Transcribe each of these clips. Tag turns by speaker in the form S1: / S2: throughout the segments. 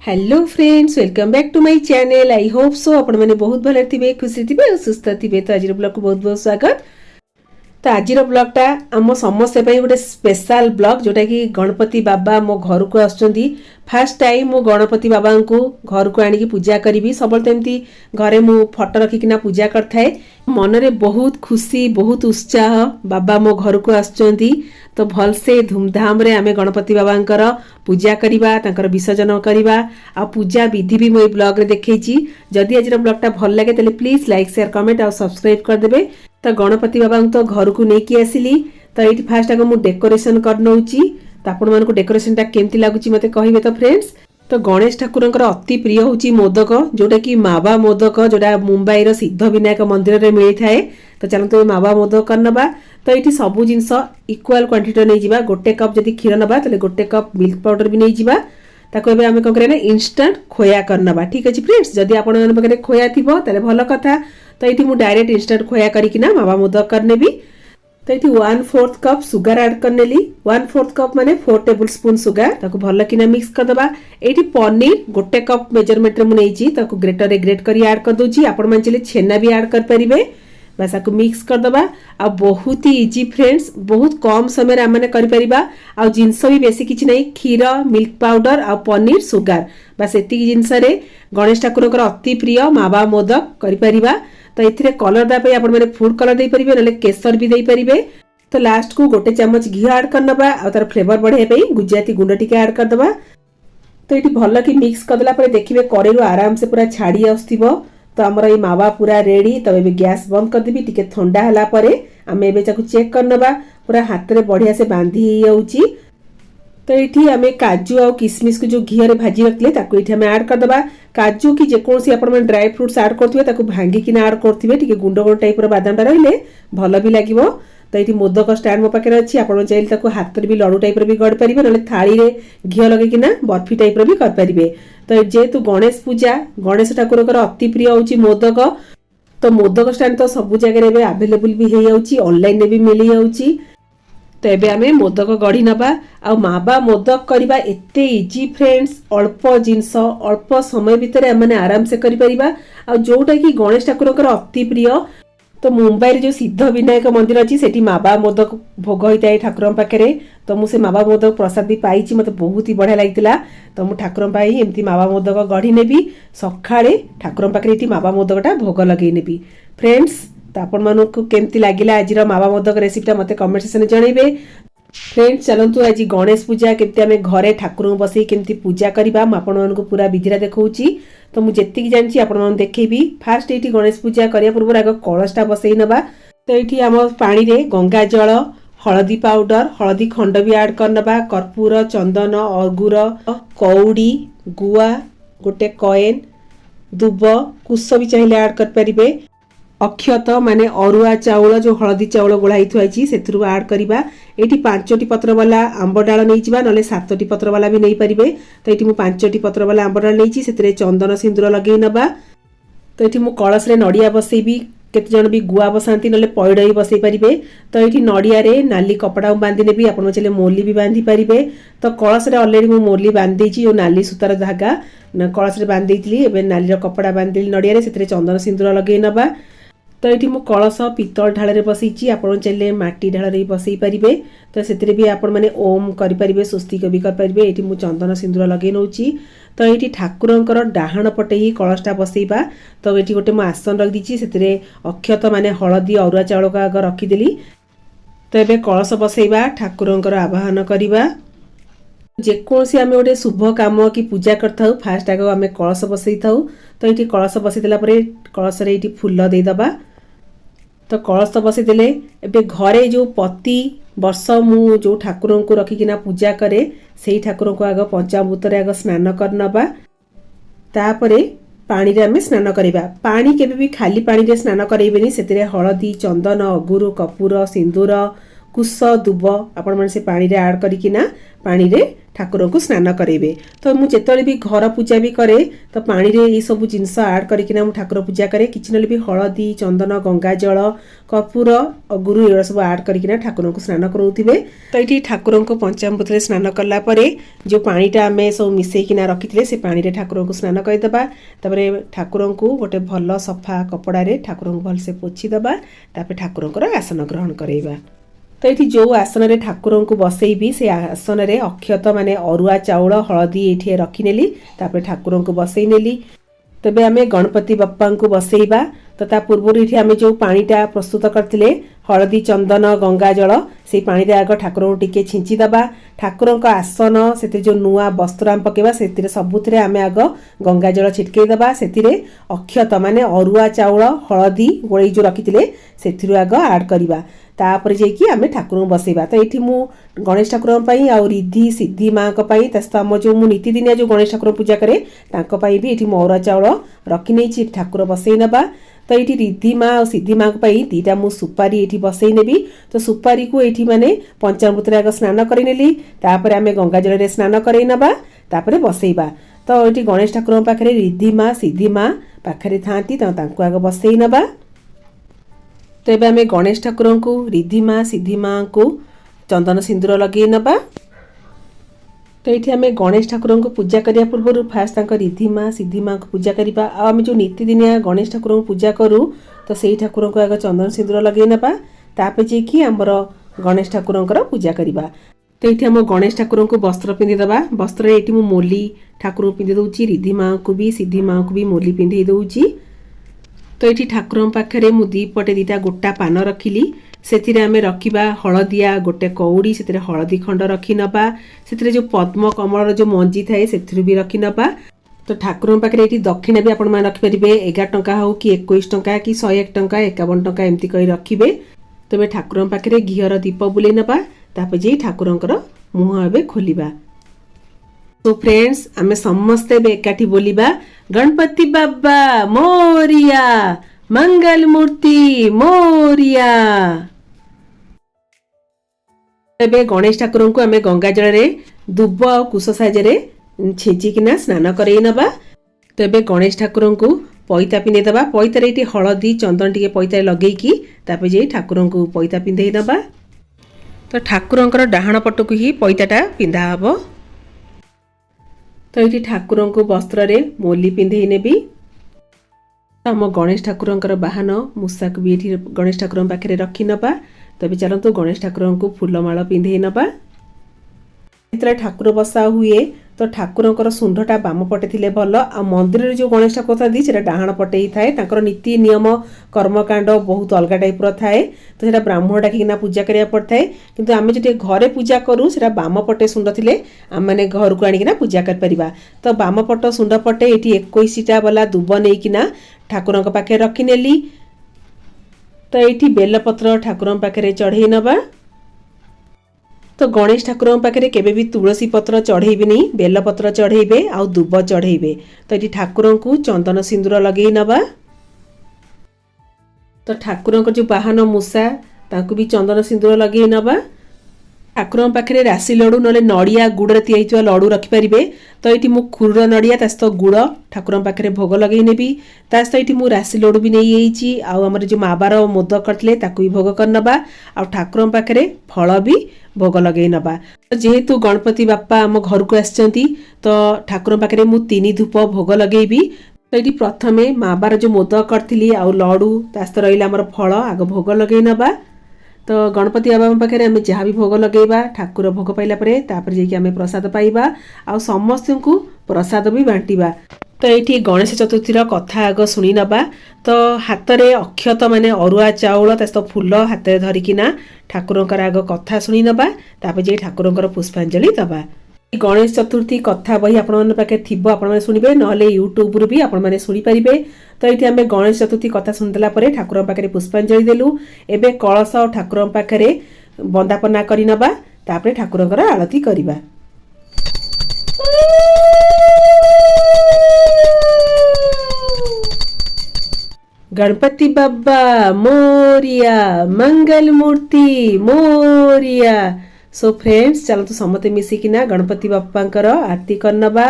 S1: Hello friends, welcome back to my channel. I hope so आपण मैंने बहुत भले थे, खुशी थे, सुस्थ थे। तो आज ब्लॉग को बहुत बहुत स्वागत। तो आज ब्लॉगटा आम समस्ते गोटे स्पेशल ब्लॉग जोटा कि गणपति बाबा मो घर को आसुँच। फास्ट टाइम मो गणपति बाबा को घर को आनिकी पूजा करी। सब तो एमती घरे मु फोटो रखिकिना पूजा करथाए। मनरे बहुत खुशी, बहुत उत्साह, बाबा मो घर को आसुँच। तो भलसे धूमधाम रे आमे गणपति बाबांकर पूजा करिबा, तांकर विसर्जन करिबा। आ पूजा विधि भी मो ब्लॉग रे देखैछि। जदि आज ब्लॉगटा भल लागे तले प्लीज लाइक शेयर कमेंट और सब्सक्राइब कर देबे। तो गणपति बाबा तो घर को लेकिन आसिली। तो ये फास्ट आगे मुझे डेकोरेशन कर नौची। तो आपण मानक डेकोरेशनटा केमती लागुची मते कहिबे। तो फ्रेंड्स, तो गणेश ठाकुरंकर अति प्रिय होची मोदक, जोटा कि मावा मोदक, जोटा मुंबई रो सिद्ध विनायक मंदिर रे मिली थाए। तो चलते मावा मोदक करनबा। तो ये सबू जिनस इक्वाल क्वांटिटी नहीं जिबा। गोटे कप जदि क्षीर नबा तले गोटे कप मिल्क पाउडर भी नहीं जिबा। ताको एबे आमे कोन करे ना इंस्टेंट खोया करनबा। ठीक अछि फ्रेंड्स, जदि आपण मन पकरे खोया थिबो तले भलो कथा। तो ये मु डायरेक्ट इंस्टेंट खोया करिकिना मावा मोदक करने भी। तो ये 1/4 कप सुगर ऐड करनेली। 1/4 कप माने 4 टेबल स्पून सुगर। ताको भल किना मिक्स कर दबा। एठी पनीर गोटे कप मेजरमेंट रे मु नेइची। ताको ग्रेटर रे ग्रेट करी ऐड कर दोची। आपण मन चले छेना भी ऐड कर परिबे। बस आपको मिक्स कर दबा। आ बहुत ही इजी फ्रेंड्स, बहुत कम समय रे आमने करि परिबा। आ जिंस भी बेसी किछि नै, क्षीर, मिल्क पाउडर आ पनीर, सुगर, बस एति जिंस रे गणेश ठाकुरकर अति प्रिय मावा मोदक करि परिबा। तो एथिरे कलर दा पे आपण माने फूड कलर दे परिबे, नले केसर भी दे परिबे। तो लास्ट को गोटे चम्मच घी ऐड करनबा। आ तार फ्लेवर बढ़े पे गुजराती गुंड टिके ऐड कर दबा। तो ये भल कि मिक्स करदेला पर देखिए कड़ेरु आराम से पूरा छाड़ी आसथिबो। तो आमर ये मावा पूरा रेडी। तो ये गैस बंद कर देबी। टिके ठंडा हला परे आमे एबे चाकू चेक करनबा। पूरा हाथ रे बढ़िया से बांधी ही जाउची। तो ये आमे काजू और किसमिस को जो घी रे भाजी रखले ताको ये आमे ऐड कर दबा। काजू की जेकोसी आपण मन ड्राई फ्रूट्स ऐड करथिबे ताको भांगी किना ऐड करथिबे। टिके गुंड गुंड टाइप रो बादामटा रहिले भल भी लागिवो। तो ये मोदक स्टैंड मो पाखे अच्छी। आपण चाहिए ताको हाथ रे भी लडू टाइप रो भी गड़ परिबे, नले थाली रे घी लगे किना बर्फी टाइप रो भी कर परिबे। तो जेहेतु गणेश पूजा, गणेश ठाकुरकर अति प्रिय होची मोदक। तो मोदक स्टैंड तो सब जगह रे अवेलेबल भी हे जाउची, ऑनलाइन रे भी मिली जाउची। तो एबे आमे मोदक गढ़ी नबा। आ मावा मोदक करबा एते इजी फ्रेंड्स। अल्प जिंस अल्प समय भितर आमे आराम से करि परिबा। आ जोटा कि गणेश ठाकुरकर अति प्रिय। तो मुंबई रे जो सिद्ध विनायक मंदिर अच्छी सेठी मावा मोदक भोग होता है ठाकुर पाखे। तो मुझे मावा मोदक प्रसाद भी पाई, मत बहुत ही बढ़िया लगी। तो मुझे ठाकुर एमती मावा मोदक गढ़ी नेबी। सकाळे ठाकुर पाखे मावा मोदकटा भोग लगे नेबी फ्रेंड्स। तो आपण मानकु केमती लागिला आज मावा मोदक रेसिपीटा मते कमेंट सेक्शन में जनइबे। फ्रेंड्स, चलतु आज गणेश पूजा केमती आमे घरे ठाकुर बसई केमती पूजा करबा मु आपण मानकु पूरा विधिरा देखौची। तो मुझे जेतिक जानछि आपण मन देखैबी। फास्ट एठी गणेश पूजा करिया पूर्व आग कलशटा बसई नबा। तो एठी हम पानी रे गंगा जल, हळदी पाउडर, हळदी खंड भी ऐड करनबा। कर्पूर, चंदन, अगुर, कौड़ी, गुआ, गोटे कॉइन, दुब, कुश भी चाहिए ऐड कर परिबे। अक्षत माने अरुआ चाउल जो हळदी चाउल गोळाई थुआइछि सेथुरु ऐड करिबा। एठी 5टी पत्र वाला आंब डाळ नै जिबा, नले 7टी पत्र वाला भी नै परिबे। तो एठी मु 5टी पत्र वाला आंब डाळ नैछि, सेतरे चंदन सिंदूर लगेई नबा। तो एठी मु कलश रे नडिया बसैबी। केते जण भी गुआ बसांती, नले पयड ही बसै परिबे। तो एठी नडिया रे नाली कपड़ा बांधी नेबी। आपण चले मोली भी बांधी परिबे। तो कलश रे ऑलरेडी मु मोली बांध देछि। जो नाली सुतार धागा कलश रे बांध देइतली, एबे नाली रो कपड़ा बांध देली नडिया रे, सेतरे चंदन सिंदूर लगेई नबा। तो ये मु कलश पितल ढाल रे बसैछि। आपण चाहिए माटी ढाल रे बसई परिबे। तो सेतरे भी आपण माने ओम करि परिबे, स्वस्तिक भी कर परिबे। एठी मु चंदन सिंदूर लगेई नौची। तो ये ठाकुरंकर डाहाण पटे ही कलशटा बसैबा। तो ये गोटे मु आसन रख दीची, सेतरे अक्षत माने हळदी अरुआ चाउल का आग रखिदेली। तो एबे कलश बसैबा, ठाकुरंकर आवाहन करिबा। जेकोसी आमे गोटे शुभ काम कि पूजा करथाउ फास्ट आग आमे कलश बसई थाउ। तो ये कलश बसई देला परे कलश रे एठी फूल दे दबा। तो कलश तो बसई देले। एबे घरे जो प्रति वर्ष मु जो ठाकुर को रखिकिना पूजा करे सेही ठाकुर को आग पंचामृत रे आग स्नान करनबा। तापरे पानी रे आमे स्नान करिबा। पानी केबे भी खाली पानी रे स्नान करैबेनी, सेतिरे हळदी, चंदन, अगुरु, कपूर, सिंदूर, कुश, दुब आपण मन से पानी रे ऐड करिकिना पानी रे ठाकुर को स्नान करेबे। तो मु जेतले भी घर पूजा भी करे तो पानी रे ये सब जिनस ऐड करकिना मु ठाकुर पूजा करे। किछि नले भी हळदी चंदन गंगा जल कर्पूर अगुरु एरा सब ऐड करकिना ठाकुर को स्नान करौथिबे। तो एठी ठाकुर को पंचामृत रे स्नान करला परे जो पानीटा आमे सब मिसेकिना रखिथिले से पानी रे ठाकुर को स्नान करदेबा। तापरे ठाकुर को गोटे भल सफा कपड़ा रे ठाकुर को भल से पोछि देबा। तापरे ठाकुर को आसन ग्रहण करेबा। तो ये जो आसन रे ठाकुर को बसैबी से आसन रे अक्षत माने अरुआ चाउल हलदी ये रखिनेली। तापर ठाकुर को बसई नेली। तबे आमे गणपति बाप्पा को बसैबा। तो ता पूर्व ये आमे जो पानीटा प्रस्तुत करथिले हलदी चंदन गंगा जल से पानी रे आग ठाकुर को टिके छिंची दबा। ठाकुर को आसन से जो नुआ वस्त्र आम पकेबा से सबुथिरे आमे आग गंगा जल छिटके दबा। से अक्षत माने अरुआ चाउल हलदी गोळई जो रखिथिले सेथिरु आग ऐड करिबा। तापर जेकी आमे ठाकुर बसैबा। तो ये मु गणेश ठाकुर आ रिद्धि सिद्धि माँ आम जो मु नीतिदिनिया जो गणेश ठाकुर पूजा करे तांको भी ये मौरा चाउल रखी नहीं ठाकुर बसई नबा। तो ये रिद्धि माँ और सिद्धि माँ दीटा मु सुपारी ये बसई नेबी। तो सुपारी को ये माने पंचामृत आग स्नान करेनेली। तापर आमे गंगा जल स्नान करे नबा तापर बसैबा। तो ये गणेश ठाकुर पाखे रिद्धि माँ सिद्धि माँ पाखे थांती तांको आग बसई नबा। तो ये आमे गणेश ठाकुर को रिद्धि माँ सिद्धि माँ को चंदन सिंदूर लगे नबा। तो ये आमे गणेश ठाकुर को पूजा करिया पूर्व फास्ट रिद्धि माँ सिद्धि माँ को पूजा करवा। आम जो नीतिदिनिया गणेश ठाकुर को पूजा करूँ तो से ठाकुर को आग चंदन सिंदूर लगे नबा। तापर जेकि आमर गणेश ठाकुर पूजा करवा। तो ये आम गणेश ठाकुर को वस्त्र पिंधिदेवा। वस्त्र ये मु मोली ठाकुर पिंधि दौची रिद्धि माँ को भी सिद्धि माँ को भी मोली पिंधि दौची। तो ये ठाकुर पाखे मु दी पटे दीटा गोटा पान रखिली। से आमे रखिबा हलदिया गोटे कौड़ी से हलदी खंड रखी नबा। से जो पद्म कमल जो मंजी थाए से भी रखी नबा। तो ठाकुर पाखे ये दक्षिणा भी आपण रखिपारे 11 टंका हो कि 21 टंका कि 101 टंका 51 टंका एमती कही रखिबे। तबे ठाकुर पाखे घीर दीप बुले नबा। तापर जे ठाकुर मुह एबे खोलिबा। तो फ्रेंड्स आमे समस्ते एकाठी बोलिबा गणपति बाबा मोरिया मंगल मूर्ति मोरिया। एबे गणेश ठाकुर को आमे गंगा जल रे दुब और कुश साजे छेचिकिना स्नान करई नबा। तो एबे गणेश ठाकुर को पैता पिंधे दबा। पैतार ये हलदी चंदन टिके पैतार लगेकी तापर जे ठाकुर को पैता पिंधे नबा। तो ठाकुर डाहाण पटक ही पैताटा पिंधा हबो। तो ये ठाकुर को वस्त्र रे मोली पिंधे नेबी। आम गणेश ठाकुर बाहन मूषा को भी ये गणेश ठाकुर पाखे रखी नबा। तबे चलतु गणेश ठाकुर को फूलमाला पिंधे नबा। जिते ठाकुर बसा हुए तो ठाकुर सुंढटा बाम पटे थिले भल। आ मंदिर जो गणेश ठाकुर था से डाहाण पटे ही थाए। तांकर नीति नियम कर्मकांड बहुत अलग टाइप थाए। तो सेटा ब्राह्मण डाकिना पूजा करिया पड़ता है। किंतु आमे जे घरे पूजा करूँ से बाम पटे सुंड थिले आम मैंने घर को आनिकिना पूजा कर परिबा। तो बाम पट सुंड पटे ये 21टा वाला दुब नहींकिना ठाकुर पाखे रखिनेली। तो ये बेलपत्र ठाकुर पाखे चढ़ई नबा। तो गणेश ठाकुर पाखे केबे भी तुलसी पत्र चढ़ेबे नहीं बेलपत्र चढ़ेबे आ दुब चढ़ेबे। तो ये ठाकुर को चंदन सिंदूर लगे नबा। तो ठाकुर जो बाहन मूषा तांको भी चंदन सिंदूर लगे नबा। ठाकुर पाखे राशि लडू नले नड़िया गुड़ या लडू रखिपारे। तो ये मु खुर नड़िया सहित गुड़ ठाकुर पाखे भोग लगे नेबी। ता सहित मु राशि लडू भी नहीं आमर जो माबार मोदक करते भी भोग कर नबा। आ ठाकुर पाखे फल भी भोग लगे नबा। जेहेतु गणपति बाप्पा आम घर को आसचंती तो ठाकुर पाखे मु 3 धूप भोग लगेबी। तो ये प्रथमे माबार जो मोदक करथिली आ लडू सहित रहिला आमर फल आग भोग लगे नबा। तो गणपति बाबा पाखे आम जहाँ भी भोग लगेबा ठाकुर भोग पाइला परे तापर जेकी आमे प्रसाद पाइबा आ समस्त को प्रसाद भी बांटिबा। तो ये गणेश चतुर्थी कथा आग शुणी नबा। तो हाथ में अक्षत माने अरुआ चाउल तो फूल हाथ में धरिकिना ठाकुर आग कथा शुणी नबा। तापर जे ठाकुर पुष्पांजलि दबा। गणेश चतुर्थी कथा बही आपण पाखे थिबो आपण माने सुनिबे नहले यूट्यूब रू भी आपण माने सुनी परिबे। तो ये आम गणेश चतुर्थी कथा सुनिदेला परे ठाकुर पाखे पुष्पांजलि देलु। एबे कलश और ठाकुर पाखे बंदापना करि नबा। तापर ठाकुर आरती करिबा। गणपति बाबा मोरिया मंगल मूर्ति मोरिया सो फ्रेंड्स चलतु समते मिसिकिना गणपति बापांकर आरती करनबा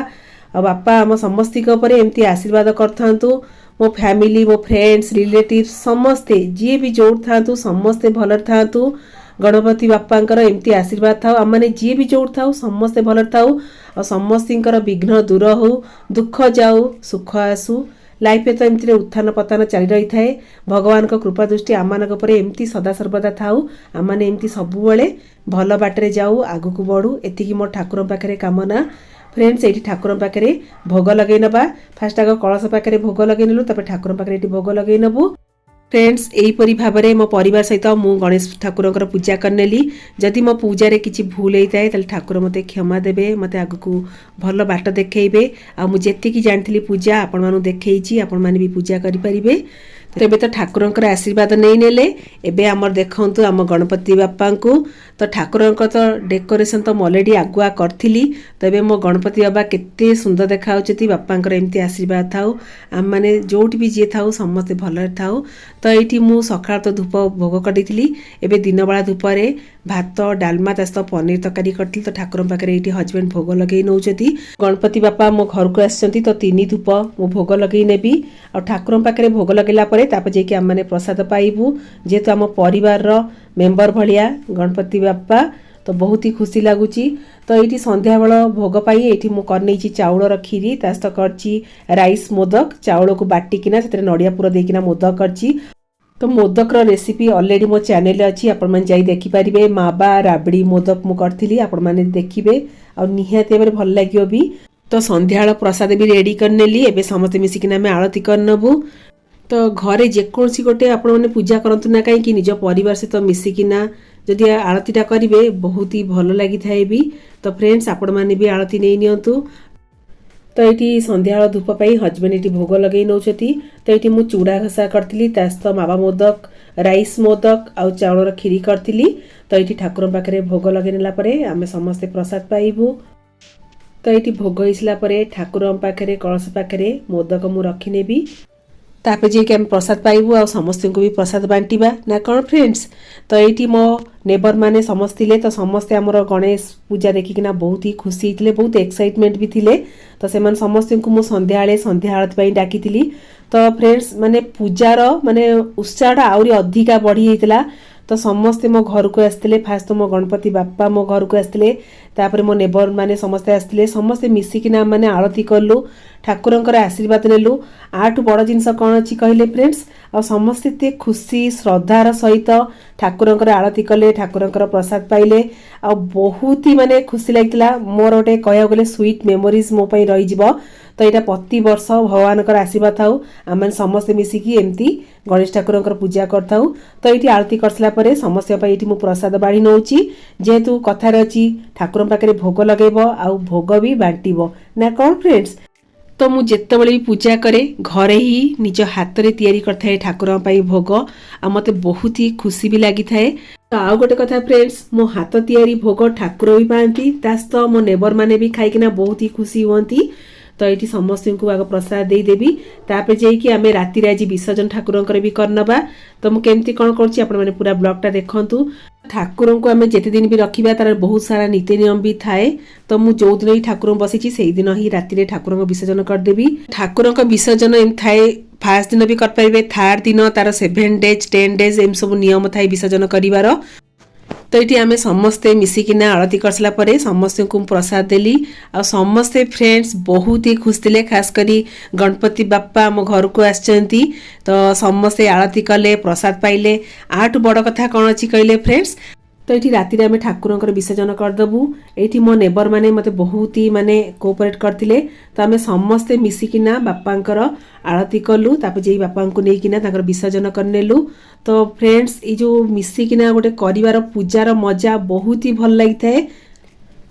S1: आ बापा आम समस्ती एमती आशीर्वाद करथांतु मो फैमिली मो फ्रेंड्स रिलेटिव्स समस्ते जी भी जोड़ था समस्ते भल था गणपति बापांकर एमती आशीर्वाद था आम मैंने जी भी जोड़ था समस्ते भल था और समस्तर विघ्न दूर हो दुख जाऊ सुख आसू लाइफ तो एमती उत्थान पतन चली रही थाए भगवान को कृपा दृष्टि आम एमती सदा सर्वदा थाऊ आम मैंने एमती सबुबले भल बाटरे जाऊ आगु को बढ़ू एतिकी मो ठाकुर पाखे कामना फ्रेंड्स ये ठाकुर पाखे भोग लगे नबा फास्ट आग कलश पाखे भोग लगे नेलु तब ठाकुर पाखे भोग लगे नबू फ्रेंड्स यहीपरी भाव में मो परिवार सहित मु गणेश ठाकुर पूजा करनेली जदि मो पूजा किसी भूल होता है ठाकुर मते क्षमा देवे मते आग को भल बाट देखइबे आ मु जेतिकी जानथली पूजा आपण मानु देखैछि आपण माने भी पूजा करि परिबे तेबे तो ठाकुरंकर आशीर्वाद नहीं नेले एबे हमर देखंतु हम गणपति बापा को तो ठाकुरंकर तो डेकोरेशन तो ऑलरेडी आगुआ करथिली तबे मो गणपति बाबा केते सुंदर देखाउछथि बापांकर एमती आशीर्वाद थाउ आम माने जोट भी जे थाउ समस्त भल थाउ तो एठी मु सकाळ तो धूप भोग करदिथिली एबे दिन बेला धूप रे भात डालमा तास्त पनीर तरकारी करथिल तो ठाकुर पाखे एठी हजबैंड भोग लगे नौचती गणपति बापा मो घर को आछंती तो 3 धूप मु भोग लगे नेबी और ठाकुर पाखे भोग लगेला परे तापर जे कि हम माने प्रसाद पाइबू जेतु हम परिवार रो मेंबर भलिया गणपति बापा तो बहुत ही खुशी लगुची तो ये संध्या बेल भोग पाई ये मु कर चाउल खीरी तास्त करची राइस मोदक चाउल को बाटिकिना से नड़िया पुर देकिना मोदक करची तो मोदक रेसिपी ऑलरेडी मो चैनल अच्छी आपण मैंने जाई देखि पारिबे माबा राबड़ी मोदक मु करथिली आपण मैंने देखिबे और निहाती भाव भल लागियो भी तो संध्या प्रसाद भी रेडी करनेली एबे समस्त मिसिकिना में आरती करनबू तो घरे जेकोसी गोटे आपण मैंने पूजा करंतु ना कहीं निज परिवार सहित मिसिकिना जदि आरतीटा करेंगे बहुत ही भल लगी थाए भी तो फ्रेंड्स आपण मैंने भी आरती नहीं नियंतु तो ये संध्या धूप पाई हजबैंड ये भोग लगे नौचती तो ये मु चूड़ा घसा करी तास्त मावा मोदक राइस मोदक आउ चाउल खीरी करी तो ये ठाकुर पाखे भोग लगे नेला आम समस्ते प्रसाद पाइबू तो ये भोग हो ठाकुर पाखे कलश पाखे मोदक मु रखिनेबी तापर जे कि हम प्रसाद पाइबू आ समस्त को भी प्रसाद बांटिबा ना कौन फ्रेंड्स तो ये मो नेबर माने समस्ते तो समस्ते आमर गणेश पूजा देखिकिना बहुत ही खुशी होते बहुत एक्साइटमेंट भी थिले तो से समस्त को मु संध्या आरती डाकी तो फ्रेंड्स माने पूजार माने उत्साह आउरी अधिका बढ़ी होता तो समस्ते मो घर को आसते फास्ट तो मो गणपति बापा मो घर को आसते तापर मो नेबर माने समस्ते आसते समस्ते मिसिकिना माने आरती कलु ठाकुरंकर आशीर्वाद नेलु आठु बड़ जिनस कौन अच्छी कहले फ्रेंड्स आ समस्ते खुशी श्रद्धार सहित ठाकुरंकर आरती कले ठाकुरंकर प्रसाद पाइले आ बहुत ही माने खुशी लगता मोर गोटे कह गले स्वीट मेमोरीज मो पई रही जिवो तो यहाँ प्रति वर्ष भगवान आशीर्वाद थाऊ आम समस्ते मिसिकी एमती गणेश ठाकुर पूजा करथाऊ तो ये आरती करसारा समस्त ये प्रसाद बाढ़ी नौची जेहेतु कथार अच्छी ठाकुर पाखे भोग लगेब आउ भोग भी बांटब ना कौन फ्रेंड्स तो मु जेतेबेले भी पूजा करे घरे ही निज हाथ रे तैयारी करथाए ठाकुर पाई भोग आ मते बहुत ही खुशी भी लगी थाए तो आउ गोटे कथा फ्रेंड्स मो हाथ तैयारी भोग ठाकुर भी पाती तास्त मो नेबर माने भी खाइकिना बहुत ही खुशी हुअंती तो ये समस्त को आग प्रसाद देदेवी तापर जाकि आम राति आज विसर्जन ठाकुर भी करनबा तो मुझे केमती कौन कर पूरा ब्लॉगटा देखु ठाकुर को आम जिते दिन भी रखा तार बहुत सारा नीति नियम भी थाए तो मुझे जो दिन ही ठाकुर बसी से दिन ही राति ठाकुर विसर्जन करदेवी ठाकुर विसर्जन एम थाए फास्ट दिन भी करें थर्ड दिन तार 7 days 10 days एम सब नियम थाए विसर्जन कर तो ये आम समस्ते मिसिकिना आरती करसारा समस्त को प्रसाद देली आ समस्ते फ्रेंड्स बहुत ही खुश थे खास करी गणपति बापा आम घर को आसचंती तो समस्ते आरती कले प्रसाद पाइले आठु बड़ कथा कौन अच्छी कहले फ्रेंड्स तो ये राति आम ठाकुर विसर्जन करदेबू ये मो नेबर माने मते बहुत ही माने कोऑपरेट करथिले तो आम समस्ते मिसिकिना बापांकर आरती कलु तापर जे बापा को लेकिना ताकर विसर्जन करनेलु तो फ्रेंड्स ये जो मिसिकिना गोटे करिवार पूजार मजा बहुत ही भल लगी थाए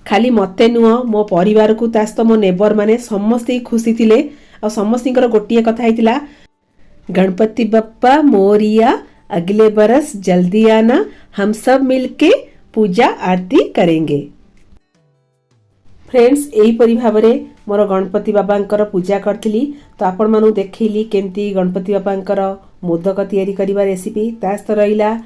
S1: खाली मते नुह मो परिवार को तास्त मो नेबर माने समस्ते ही खुशी थिले और समस्तींकर गोटिए कथा हितिला गणपति बप्पा मोरिया अगले बरस जल्दी आना हम सब मिलके पूजा आरती करेंगे फ्रेंड्स यहीपरि भाव में मोर गणपति बाबांकर पूजा करी तो आपण मानू देखली केमती गणपति बाबांकर मोदक तैयारी करिवा रेसिपी तास्त रहिला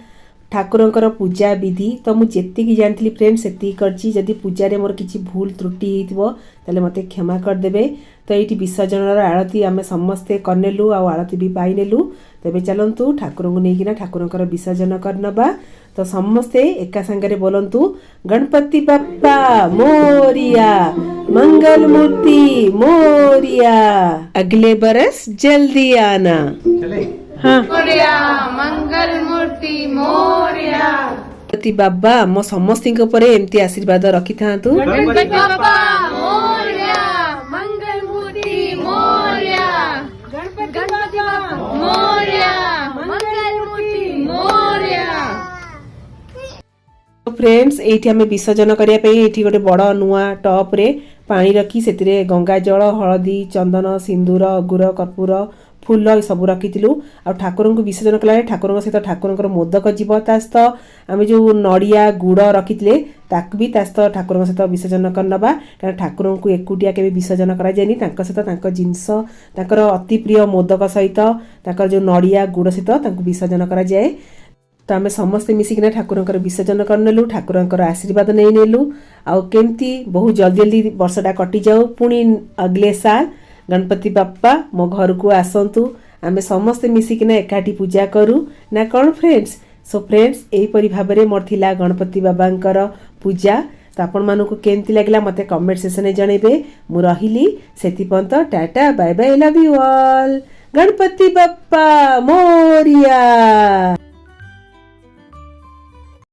S1: ठाकुरंकर पूजा विधि तो मुझे जी जानी फ्रेंड्स से करची जदि पूजा मोर किसी भूल त्रुटि होते मत क्षमा करदे। तो ये विसर्जन आरती आम समस्ते करनेलु आरती भी पाइनेलु। तेरे चलतु ठाकुर को लेकिन ठाकुरंकर विसर्जन करनबा। तो समस्ते एका संगे बोलतु गणपति बप्पा मोरिया मंगल मूर्ति मोरिया अगले बरस जल्दी आना। हाँ
S2: मोरिया मंगल मूर्ति मोरिया
S1: गणपति बाबा मो समस्त एमती आशीर्वाद रखी था।
S2: गणपति बाबा मोरिया मंगल मूर्ति मोरिया गणपति बाबा मोरिया मंगल मूर्ति मोरिया।
S1: फ्रेंड्स ये आम विसर्जन करने गोटे बड़ नुआ टप रे पानी रखी से गंगा जल हलदी चंदन सिंदूर अगुर कर्पूर फूल सब रखीलु। आ ठाकुर को विसर्जन कला ठाकुर सहित ठाकुर मोदक जीव सहित आम जो नड़िया गुड़ रखी भी सहित ठाकुर सहित विसर्जन करनबा। कारण ठाकुर को एकुटिया के विसर्जन कराଯାଏନି सहित जिनस अति प्रिय मोदक सहित जो नड़िया गुड़ सहित विसर्जन कराଯାଏ। तो आम समस्ते मिसिकिना ठाकुरंकर विसर्जन करनेलु ठाकुरंकर आशीर्वाद नहीं नेलु। आउ केमती बहुत जल्दी जल्दी वर्षटा कटि जाऊ पुणी अगले साल गणपति बाप्पा मो घर को आसतु आम समस्ते मिसिकिना एकाठी पूजा करू ना कौन फ्रेंड्स। सो फ्रेंड्स यहीपरि भाव में मोर थिला गणपति बाबांकर पूजा। तो आपण मानक केमती लगला मते कमेंट सेक्शन में जनइबे। मु रहिली सेति पर्यंत tata bye bye love you all. Ganpati Bappa Moriya.